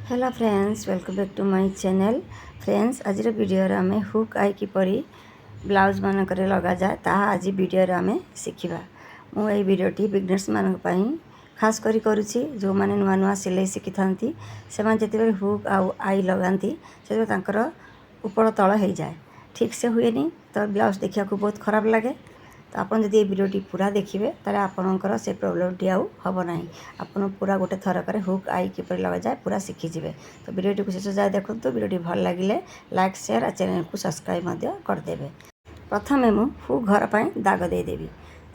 Hello friends, welcome back to my channel. Friends, आज video आम हुक आई किपरि ब्लाउज मानक लगा जाए ताहा आज वीडियो आम शिखा। मुझे भिडियोटी बिगनर्स मान खास करी करुच्ची जो मैंने नुआ नुआ सिलाई शिखी था से जिते हुक आउ आई लगाती से ऊपर तल हो जाए ठीक से हुए तो ब्लाउज देखा बहुत खराब लगे। तो आप जब ये भिडियोटी पूरा देखिए ताले आपणकर से प्रोब्लेमटी आउ हम ना। आपन पूरा गोटे थरक हुक आई किपर लगा जाए पूरा शिखिजे। तो भिडियोटी को शेष जाए देखो। भिडियोटी भल लगे लाइक शेयर और चैनल को सब्सक्राइब करदेवे। प्रथम मु हुक घर पर दाग देदेवी।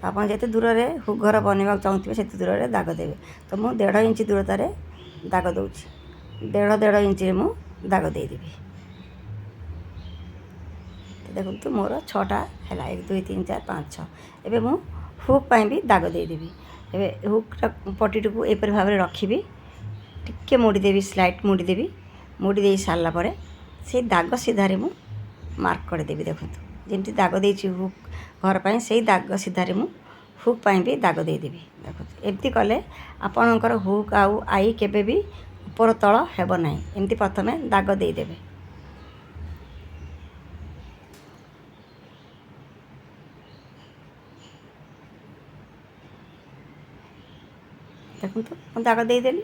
आप जिते दूर में हुक घर बनवा चाहूँगे से दूर में दाग देवे। तो मुझे 1.5 इंच दूरतार दाग दूसरी 1.5 इंच मुझे दाग देदेवी। देखो मोर 6टा है 1 2 3 4 5 6। एवं मु हुक पाई भी दाग देदेवी। एवं हुक पट्टी को एपरी भाव में रखी टिके मोड़देवी स्लाइट मोड़देवी। मोड़ी दे सारापर से दाग सीधारे मु मार्क करदेवी। देखो जमी दाग दे हुक घर पर से दाग सीधारे मु हुक पाई भी दाग देदेवी। देखो एमती कले आपणकर हुक आउ आई केबे भी ऊपर तल हेब ना। एमती प्रथमे दाग देदेवे। देखो तो दाग देदेली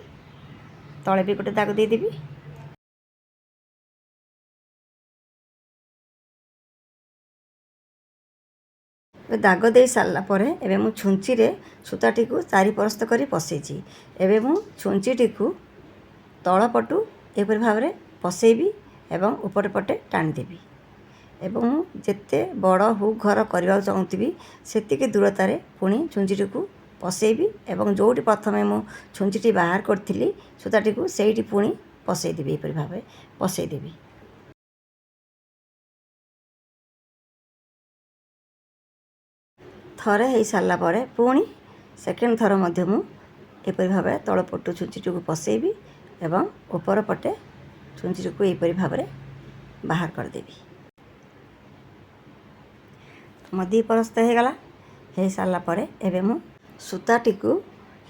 तले भी गोटे दाग देदेवी। दाग दे सारापर एवं मु छुंची रे सूताटी को चारि परस्त कर पसैची। एवं मु छुंचीटी को तल पटू एपरी भाव में पसैबी एवं ऊपर पटे टाणीदेवी। एवं मु जेते बड़ हुक घर करने चाहूँगी सेतिकी दूरतार पुणी छुंचीटी को पसैबी एवं जोटी प्रथमे मु छुंचीटी बाहर करी सूताटी को सेठी पुणी पसैदेवी। एपरी भाव पसैदेवी। थरे हो सारापर पुणी सेकेंड थर मध्य मु एपरी भाव तल पटु छुंचीटी को पसैबी एवं ऊपर पटे छुंचीटी को एपरी भाव में बाहर करदेवी। मो 2 परस्त होगला हो सारापर एवं मु सूताटी को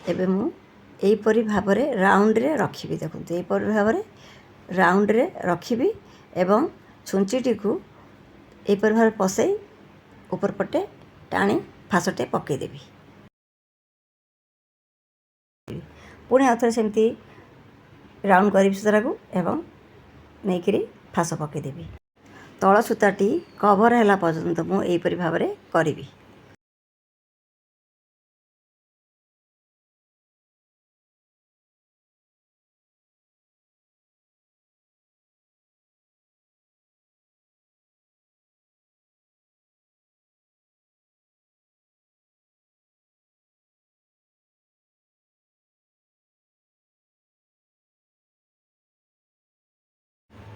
एवं मु एपरी भाव में राउंड रे रखी। देखो यहपरी भाव में राउंड रे रखी एवं छुंचीटी को एपरी भाव पसई ऊपर पटे टाणी फासटे पकईदेवी। पुणी आउे सेमती राउंड करी सूता को एवं नहीं फास पकईदेवी। तल सूताटी कभर है पर्यंत मुझे यहपरी भाव में करी।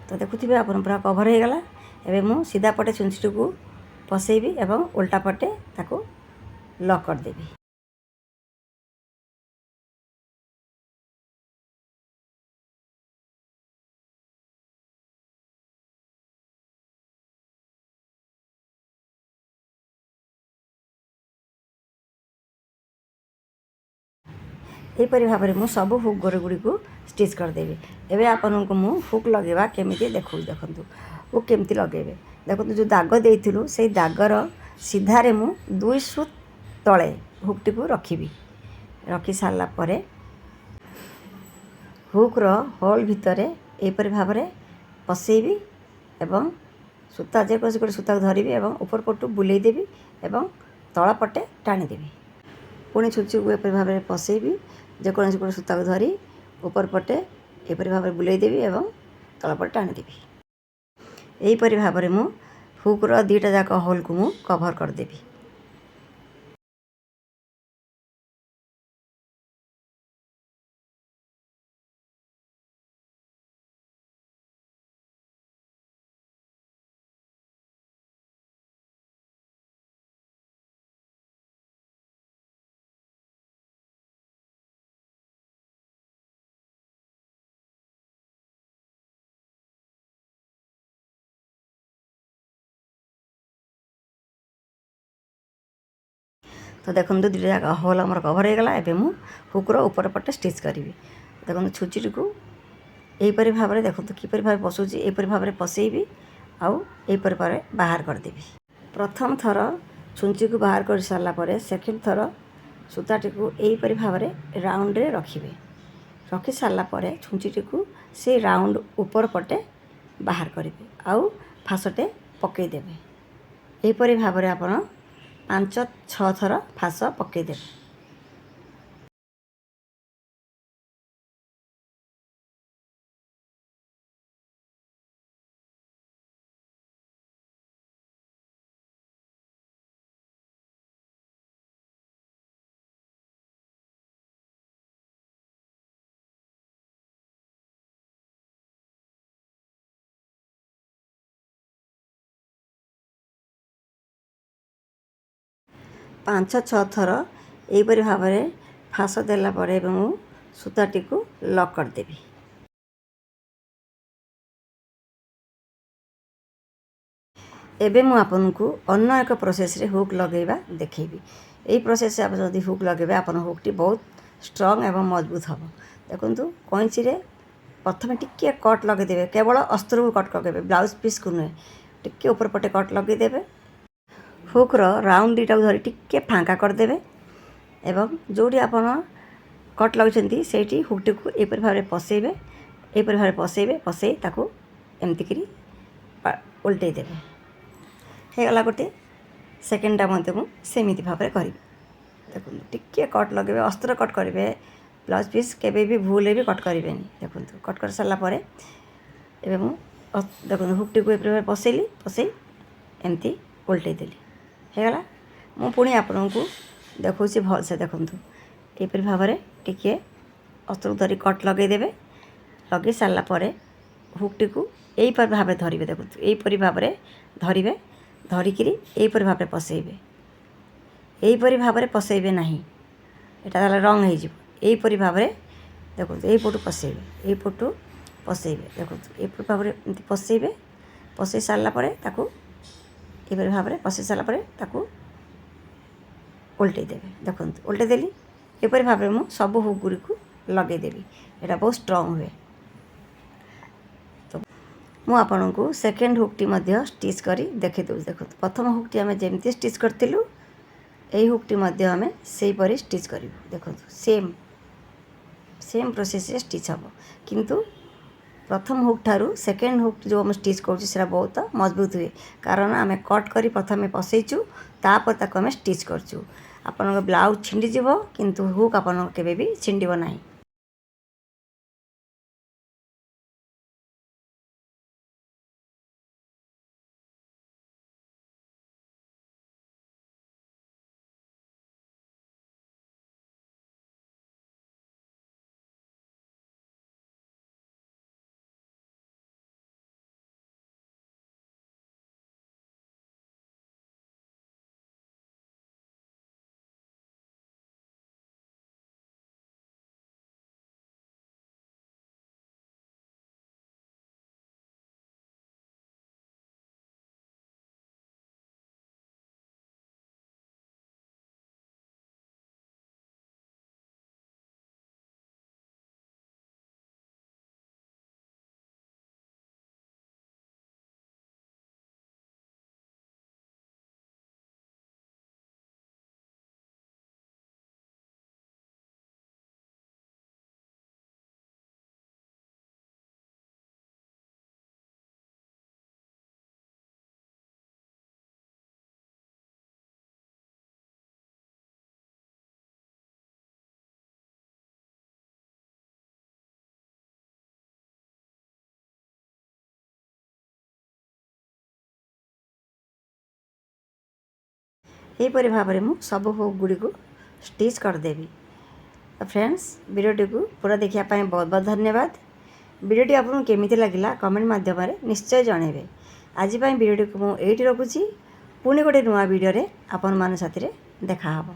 तो देखुए आप पूरा कभर हो गला। एवं मु सीधा पटे छुंचीटी को पसैबी एवं उल्टा पटे ताको लॉक करदेवी। यहपरी भाव में मुझे सब हुक गोरे गुड़ी को स्टिच करदेवी। एवं आपन को मु हुक लगेवा केमी देखो। देखो हुक केमती लगे। देखो जो दाग देलु से दागर सीधारे मु 2 सुत तले हुकटी को रखी। रखी सारापर हुक्र होल भितर यहपरी भाव में पसैबी एवं सूता जेकोसी गोटे सूता को धरबी एवं ऊपर पटू बुलेदेवी एवं तल पटे टाणीदेवी। पुणी छुंची को एपरी भाव में पसैबी जेकोसी गोटे सूता को धरी ऊपर पटे एपरी भाव में बुलेदेवी एवं तल पटे टाणीदेवी। यहीपरी भाव में मु हुक्र 2टा जाक होल को मु कभर करदेवी। तो देखो 2टा जाक होल आमर कभर हो गला। एवं मु हुक्र ऊपर पटे स्टिच करी। देखो छुंचीटी को ଏହିପରି ଭାବରେ ଦେଖନ୍ତୁ କିପରି ଭାବରେ ପଶୁଛି, ଏହିପରି ଭାବରେ ପଶେଇବି ଆଉ ଏହିପରି ଭାବରେ ବାହାର କରିଦେବି। ପ୍ରଥମ ଥର ଛୁଞ୍ଚିକୁ ବାହାର କରିସାରିଲା ପରେ ସେକେଣ୍ଡ ଥର ସୂତାଟିକୁ ଏହିପରି ଭାବରେ ରାଉଣ୍ଡରେ ରଖିବେ। ରଖି ସାରିଲା ପରେ ଛୁଞ୍ଚିଟିକୁ ସେଇ ରାଉଣ୍ଡ ଉପର ପଟେ ବାହାର କରିବେ ଆଉ ଫାଶଟେ ପକାଇଦେବେ। ଏହିପରି ଭାବରେ ଆପଣ 5-6 ଥର ଫାଶ ପକାଇଦେବେ। ପାଞ୍ଚ ଛଅ ଥର ଏହିପରି ଭାବରେ ଫାଶ ଦେଲା ପରେ ଏବେ ମୁଁ ସୂତାଟିକୁ ଲକ୍ କରିଦେବି। ଏବେ ମୁଁ ଆପଣଙ୍କୁ ଅନ୍ୟ ଏକ ପ୍ରୋସେସ୍ରେ ହୁକ୍ ଲଗାଇବା ଦେଖେଇବି। ଏହି ପ୍ରୋସେସ୍ରେ ଆପଣ ଯଦି ହୁକ୍ ଲଗାଇବେ ଆପଣ ହୁକ୍ଟି ବହୁତ ଷ୍ଟ୍ରଙ୍ଗ ଏବଂ ମଜବୁତ ହେବ। ଦେଖନ୍ତୁ କଇଁଚିରେ ପ୍ରଥମେ ଟିକିଏ କଟ୍ ଲଗାଇଦେବେ, କେବଳ ଅସ୍ତ୍ରକୁ କଟ୍ ଲଗାଇବେ, ବ୍ଲାଉଜ୍ ପିସ୍କୁ ନୁହେଁ। ଟିକିଏ ଉପର ପଟେ କଟ୍ ଲଗାଇଦେବେ। ହୁକ୍ର ରାଉଣ୍ଡ ଦୁଇଟାକୁ ଧରି ଟିକିଏ ଫାଙ୍କା କରିଦେବେ ଏବଂ ଯେଉଁଠି ଆପଣ କଟ୍ ଲଗାଇଛନ୍ତି ସେଇଠି ହୁକ୍ଟିକୁ ଏହିପରି ଭାବରେ ପଶେଇବେ। ଏହିପରି ଭାବରେ ପଶେଇ ତାକୁ ଏମିତିକରି ଓଲଟେଇ ଦେବେ। ହେଇଗଲା ଗୋଟେ। ସେକେଣ୍ଡଟା ମଧ୍ୟ ମୁଁ ସେମିତି ଭାବରେ କରିବି। ଦେଖନ୍ତୁ ଟିକିଏ କଟ୍ ଲଗାଇବେ, ଅସ୍ତ୍ର କଟ୍ କରିବେ, ବ୍ଲାଉଜ୍ ପିସ୍ କେବେ ବି ଭୁଲରେ ବି କଟ୍ କରିବେନି। ଦେଖନ୍ତୁ କଟ୍ କରିସାରିଲା ପରେ ଏବେ ମୁଁ ଦେଖନ୍ତୁ ହୁକ୍ଟିକୁ ଏପରି ଭାବରେ ପଶେଇ ଏମିତି ଓଲଟେଇ ଦେଲି। ହେଇଗଲା। ମୁଁ ପୁଣି ଆପଣଙ୍କୁ ଦେଖାଉଛି ଭଲସେ। ଦେଖନ୍ତୁ ଏହିପରି ଭାବରେ ଟିକିଏ ଅସ୍ତ୍ରକୁ ଧରି କଟ୍ ଲଗାଇଦେବେ। ଲଗାଇ ସାରିଲା ପରେ ହୁକ୍ଟିକୁ ଏହିପରି ଭାବରେ ଧରିବେ। ଦେଖନ୍ତୁ ଏହିପରି ଭାବରେ ଧରିବେ। ଧରିକିରି ଏହିପରି ଭାବରେ ପଶେଇବେ। ଏହିପରି ଭାବରେ ପଶେଇବେ ନାହିଁ, ଏଇଟା ତାହେଲେ ରଙ୍ଗ ହେଇଯିବ। ଏହିପରି ଭାବରେ ଦେଖନ୍ତୁ ଏଇପଟୁ ପଶେଇବେ, ଏଇପଟୁ ପଶେଇବେ। ଦେଖନ୍ତୁ ଏହିପରି ଭାବରେ ଏମିତି ପଶେଇବେ। ପଶେଇ ସାରିଲା ପରେ ତାକୁ ଏହିପରି ଭାବରେ ପଶେଇ ସାରିଲା ପରେ ତାକୁ ଓଲଟେଇ ଦେବେ। ଦେଖନ୍ତୁ ଓଲଟେଇ ଦେଲି। ଏପରି ଭାବରେ ମୁଁ ସବୁ ହୁକ୍ ଗୁଡ଼ିକୁ ଲଗାଇଦେବି। ଏଇଟା ବହୁତ ଷ୍ଟ୍ରଙ୍ଗ ହୁଏ। ତ ମୁଁ ଆପଣଙ୍କୁ ସେକେଣ୍ଡ ହୁକ୍ଟି ମଧ୍ୟ ଷ୍ଟିଚ୍ କରି ଦେଖାଇ ଦେଉଛି। ଦେଖନ୍ତୁ ପ୍ରଥମ ହୁକ୍ଟି ଆମେ ଯେମିତି ଷ୍ଟିଚ୍ କରିଥିଲୁ ଏହି ହୁକ୍ଟି ମଧ୍ୟ ଆମେ ସେହିପରି ଷ୍ଟିଚ୍ କରିବୁ। ଦେଖନ୍ତୁ ସେମ୍ ପ୍ରୋସେସ୍ରେ ଷ୍ଟିଚ୍ ହେବ, କିନ୍ତୁ ପ୍ରଥମ ହୁକ୍ ଠାରୁ ସେକେଣ୍ଡ ହୁକ୍ ଯେଉଁ ଆମେ ଷ୍ଟିଚ୍ କରୁଛୁ ସେଇଟା ବହୁତ ମଜବୁତ ହୁଏ, କାରଣ ଆମେ କଟ୍ କରି ପ୍ରଥମେ ପଶେଇଛୁ, ତାପରେ ତାକୁ ଆମେ ଷ୍ଟିଚ୍ କରିଛୁ। ଆପଣଙ୍କ ବ୍ଲାଉଜ୍ ଛିଣ୍ଡିଯିବ କିନ୍ତୁ ହୁକ୍ ଆପଣଙ୍କ କେବେ ବି ଛିଣ୍ଡିବ ନାହିଁ। ଏହିପରି ଭାବରେ ମୁଁ ସବୁ ହୁକ୍ ଗୁଡ଼ିକୁ ଷ୍ଟିଚ୍ କରିଦେବି। ତ ଫ୍ରେଣ୍ଡସ୍, ଭିଡ଼ିଓଟିକୁ ପୁରା ଦେଖିବା ପାଇଁ ବହୁତ ବହୁତ ଧନ୍ୟବାଦ। ଭିଡ଼ିଓଟି ଆପଣଙ୍କୁ କେମିତି ଲାଗିଲା କମେଣ୍ଟ ମାଧ୍ୟମରେ ନିଶ୍ଚୟ ଜଣାଇବେ। ଆଜି ପାଇଁ ଭିଡ଼ିଓଟିକୁ ମୁଁ ଏଇଠି ରଖୁଛି। ପୁଣି ଗୋଟେ ନୂଆ ଭିଡ଼ିଓରେ ଆପଣମାନଙ୍କ ସାଥିରେ ଦେଖାହେବ।